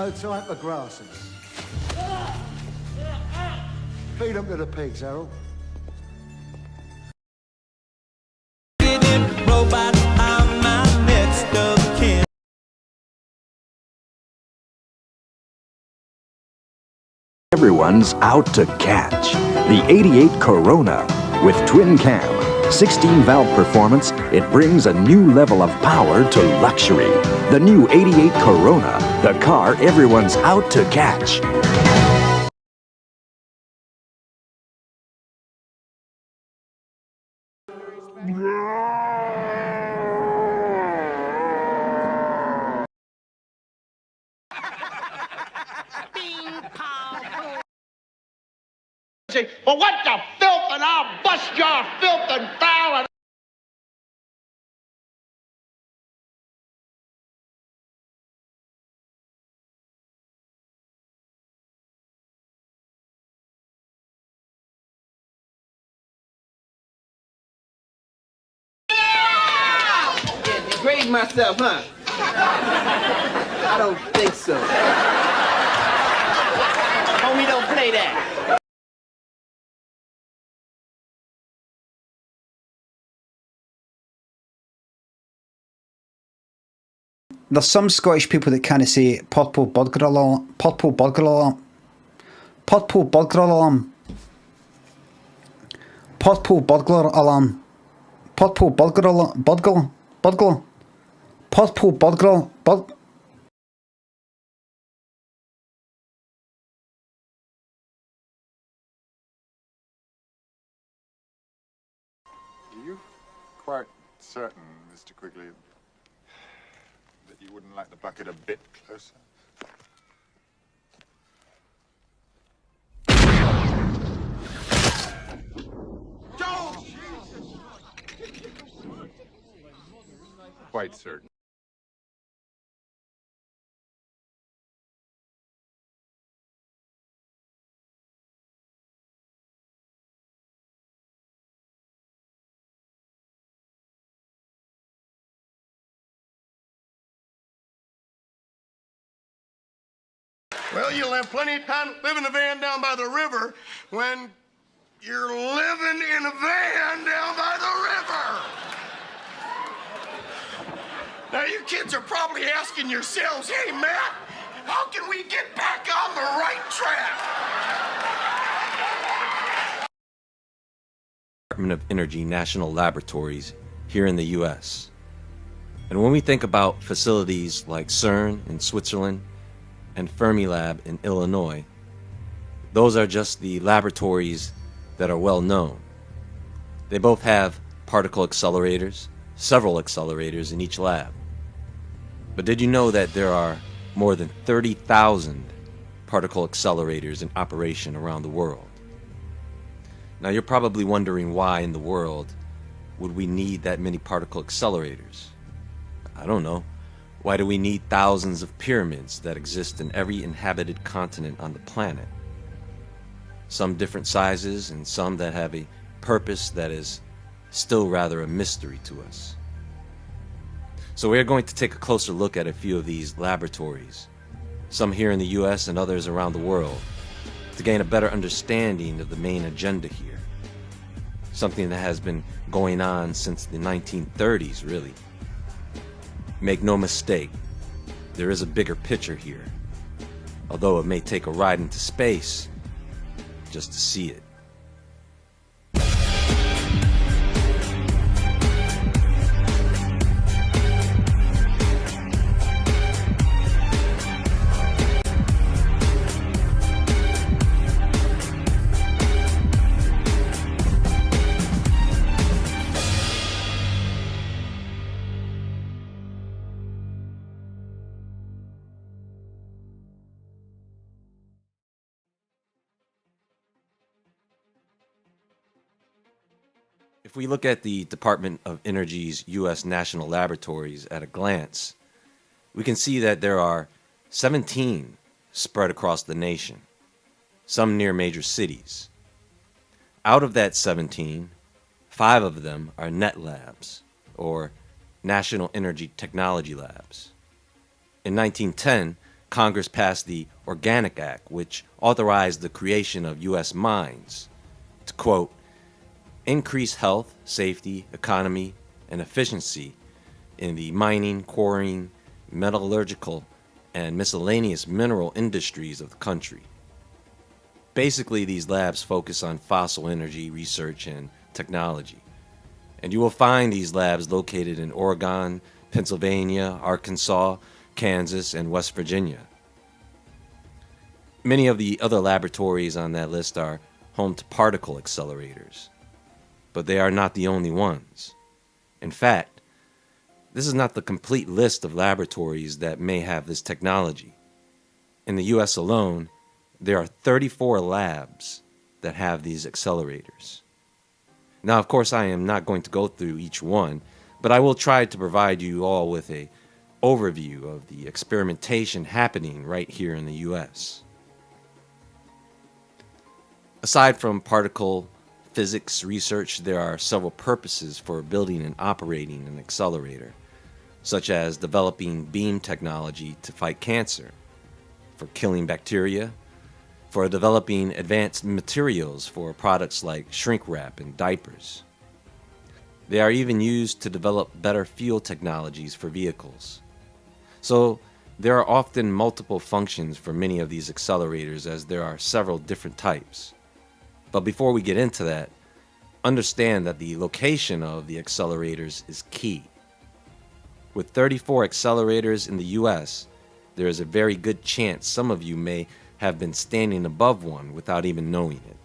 no time for grasses. Feed them to the pigs, Harold. Robot, I'm my next of kin. Everyone's out to catch the 88 Corona. With twin cam, 16 valve performance, it brings a new level of power to luxury. The new 88 Corona, the car everyone's out to catch. Well, what the filth, and I'll bust your filth and foul and... Yeah, degrade myself, huh? I don't think so. Homie, don't play that. There's some Scottish people that kind of say purple burglar alarm, purple burglar alarm, purple burglar alarm, purple burglar alarm, purple burglar alarm, burglar, purple burglar, Are you quite certain, Mr. Quigley, that you wouldn't like the bucket a bit closer? Quite certain. Well, you'll have plenty of time to live in a van down by the river when you're living in a van down by the river. Now, you kids are probably asking yourselves, hey, Matt, how can we get back on the right track? Department of Energy National Laboratories here in the U.S. And when we think about facilities like CERN in Switzerland and FERMILAB in Illinois, those are just the laboratories that are well known. They both have particle accelerators, several accelerators in each lab. But did you know that there are more than 30,000 particle accelerators in operation around the world? Now you're probably wondering why in the world would we need that many particle accelerators? I don't know. Why do we need thousands of pyramids that exist in every inhabited continent on the planet? Some different sizes and some that have a purpose that is still rather a mystery to us. So we're going to take a closer look at a few of these laboratories, some here in the US and others around the world, to gain a better understanding of the main agenda here. Something that has been going on since the 1930s, really. Make no mistake, there is a bigger picture here, although it may take a ride into space just to see it. If we look at the Department of Energy's U.S. National Laboratories at a glance, we can see that there are 17 spread across the nation, some near major cities. Out of that 17, 5 of them are NET labs, or National Energy Technology Labs. In 1910, Congress passed the Organic Act, which authorized the creation of U.S. mines to, quote, increase health, safety, economy, and efficiency in the mining, quarrying, metallurgical, and miscellaneous mineral industries of the country. Basically, these labs focus on fossil energy research and technology. And you will find these labs located in Oregon, Pennsylvania, Arkansas, Kansas, and West Virginia. Many of the other laboratories on that list are home to particle accelerators, but they are not the only ones. In fact, this is not the complete list of laboratories that may have this technology. In the US alone, there are 34 labs that have these accelerators. Now, of course, I am not going to go through each one, but I will try to provide you all with an overview of the experimentation happening right here in the US. Aside from particle physics research, there are several purposes for building and operating an accelerator, such as developing beam technology to fight cancer, for killing bacteria, for developing advanced materials for products like shrink wrap and diapers. They are even used to develop better fuel technologies for vehicles. So there are often multiple functions for many of these accelerators, as there are several different types. But before we get into that, understand that the location of the accelerators is key. With 34 accelerators in the US, there is a very good chance some of you may have been standing above one without even knowing it.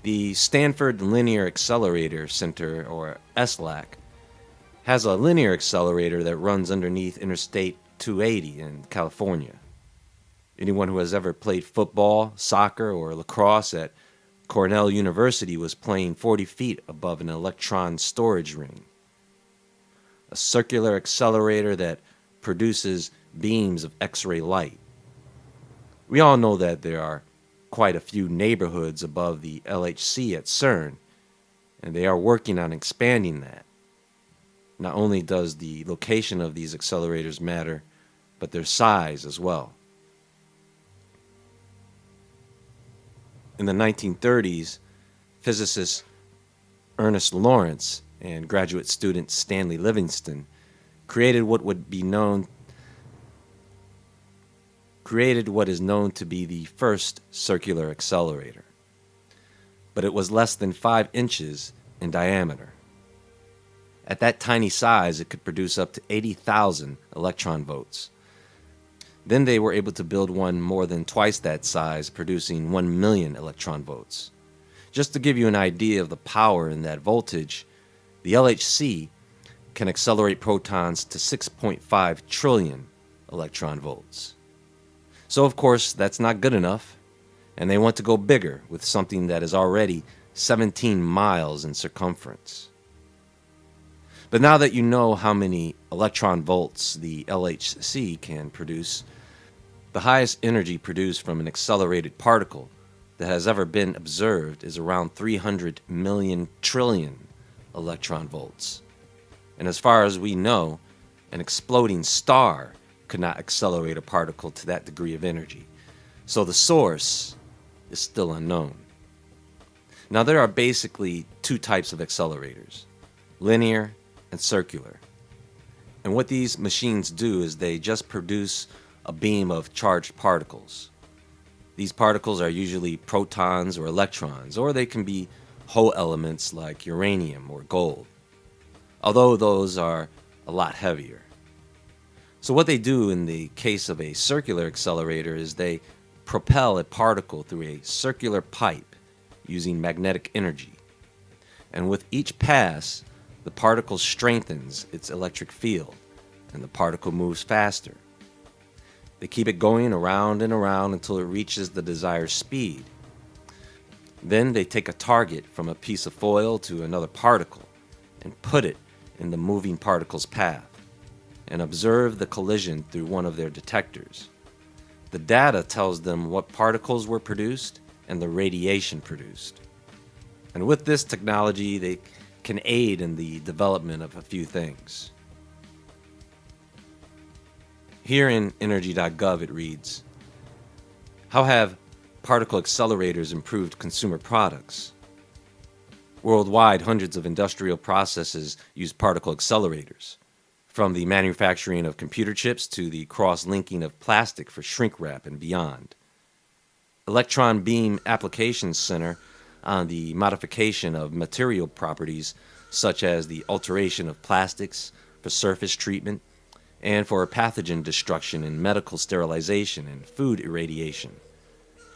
The Stanford Linear Accelerator Center, or SLAC, has a linear accelerator that runs underneath Interstate 280 in California. Anyone who has ever played football, soccer, or lacrosse at Cornell University was playing 40 feet above an electron storage ring. A circular accelerator that produces beams of X-ray light. We all know that there are quite a few neighborhoods above the LHC at CERN, and they are working on expanding that. Not only does the location of these accelerators matter, but their size as well. In the 1930s, physicist Ernest Lawrence and graduate student Stanley Livingston created what is known to be the first circular accelerator. But it was less than 5 inches in diameter. At that tiny size, it could produce up to 80,000 electron volts. Then they were able to build one more than twice that size, producing 1 million electron volts. Just to give you an idea of the power in that voltage, the LHC can accelerate protons to 6.5 trillion electron volts. So of course, that's not good enough, and they want to go bigger with something that is already 17 miles in circumference. But now that you know how many electron volts the LHC can produce, the highest energy produced from an accelerated particle that has ever been observed is around 300 million trillion electron volts. And as far as we know, an exploding star could not accelerate a particle to that degree of energy. So the source is still unknown. Now there are basically 2 types of accelerators, linear and circular. And what these machines do is they just produce a beam of charged particles. These particles are usually protons or electrons, or they can be whole elements like uranium or gold, although those are a lot heavier. So what they do in the case of a circular accelerator is they propel a particle through a circular pipe using magnetic energy. And with each pass, the particle strengthens its electric field, and the particle moves faster. They keep it going around and around until it reaches the desired speed. Then they take a target from a piece of foil to another particle and put it in the moving particle's path and observe the collision through one of their detectors. The data tells them what particles were produced and the radiation produced. And with this technology, they can aid in the development of a few things. Here in energy.gov it reads, how have particle accelerators improved consumer products? Worldwide, hundreds of industrial processes use particle accelerators, from the manufacturing of computer chips to the cross-linking of plastic for shrink wrap and beyond. Electron beam applications center on the modification of material properties such as the alteration of plastics for surface treatment and for pathogen destruction in medical sterilization and food irradiation.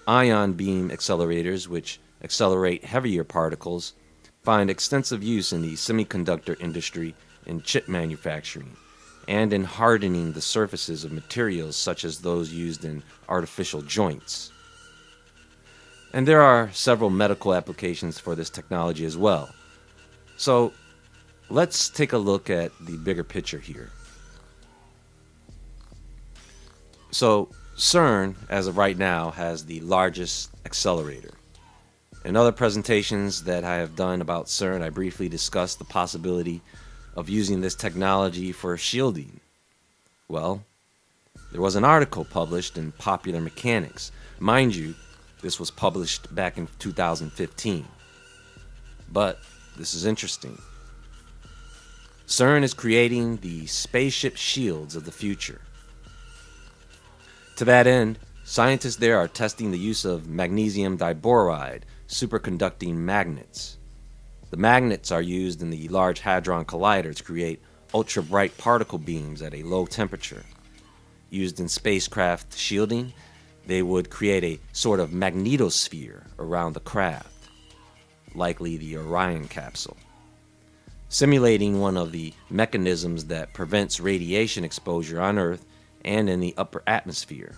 Ion beam accelerators, which accelerate heavier particles, find extensive use in the semiconductor industry, in chip manufacturing, and in hardening the surfaces of materials such as those used in artificial joints. And there are several medical applications for this technology as well. So let's take a look at the bigger picture here. So CERN, as of right now, has the largest accelerator. In other presentations that I have done about CERN, I briefly discussed the possibility of using this technology for shielding. Well, there was an article published in Popular Mechanics. Mind you, this was published back in 2015. But this is interesting. CERN is creating the spaceship shields of the future. To that end, scientists there are testing the use of magnesium diboride superconducting magnets. The magnets are used in the Large Hadron Collider to create ultra-bright particle beams at a low temperature. Used in spacecraft shielding, they would create a sort of magnetosphere around the craft, likely the Orion capsule, simulating one of the mechanisms that prevents radiation exposure on Earth and in the upper atmosphere.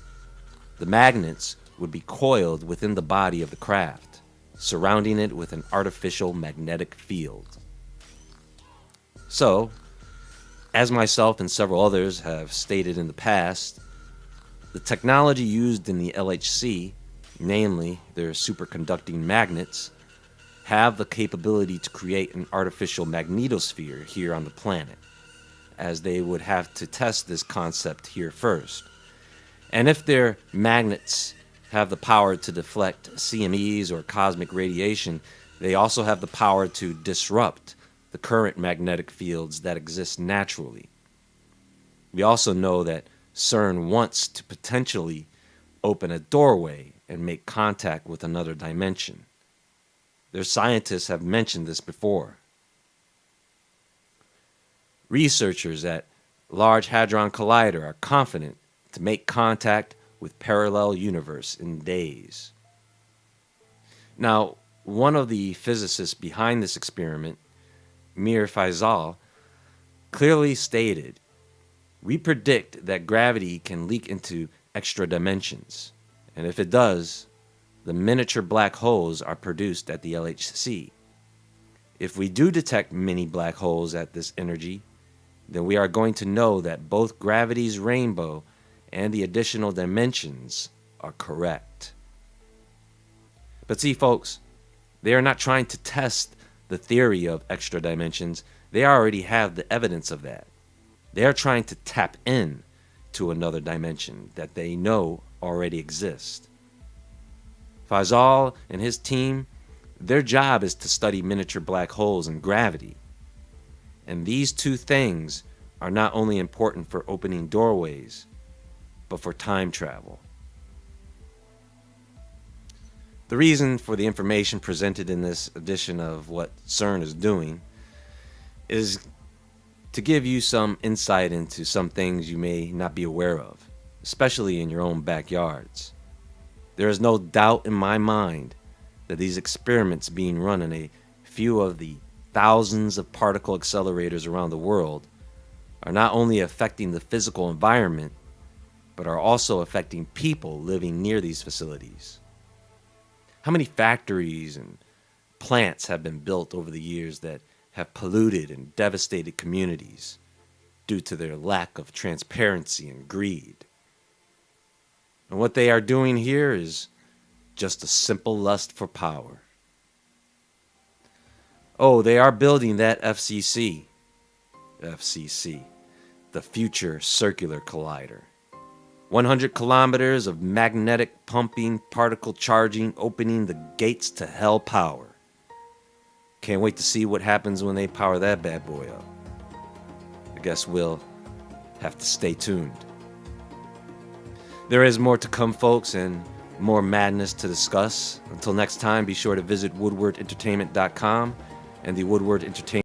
The magnets would be coiled within the body of the craft, surrounding it with an artificial magnetic field. So, as myself and several others have stated in the past, the technology used in the LHC, namely their superconducting magnets, have the capability to create an artificial magnetosphere here on the planet, as they would have to test this concept here first. And if their magnets have the power to deflect CMEs or cosmic radiation, they also have the power to disrupt the current magnetic fields that exist naturally. We also know that CERN wants to potentially open a doorway and make contact with another dimension. Their scientists have mentioned this before. Researchers at Large Hadron Collider are confident to make contact with parallel universe in days. Now, one of the physicists behind this experiment, Mir Faisal, clearly stated, "We predict that gravity can leak into extra dimensions, and if it does, the miniature black holes are produced at the LHC. If we do detect mini black holes at this energy, then we are going to know that both gravity's rainbow and the additional dimensions are correct." But see, folks, they are not trying to test the theory of extra dimensions. They already have the evidence of that. They are trying to tap in to another dimension that they know already exists. Faisal and his team, their job is to study miniature black holes and gravity. And these two things are not only important for opening doorways, but for time travel. The reason for the information presented in this edition of what CERN is doing is to give you some insight into some things you may not be aware of, especially in your own backyards. There is no doubt in my mind that these experiments being run in a few of the thousands of particle accelerators around the world are not only affecting the physical environment, but are also affecting people living near these facilities. How many factories and plants have been built over the years that have polluted and devastated communities due to their lack of transparency and greed? And what they are doing here is just a simple lust for power. Oh, they are building that FCC, the Future Circular Collider. 100 kilometers of magnetic pumping, particle charging, opening the gates to hell power. Can't wait to see what happens when they power that bad boy up. I guess we'll have to stay tuned. There is more to come, folks, and more madness to discuss. Until next time, be sure to visit woodwardentertainment.com and the Woodward Entertainment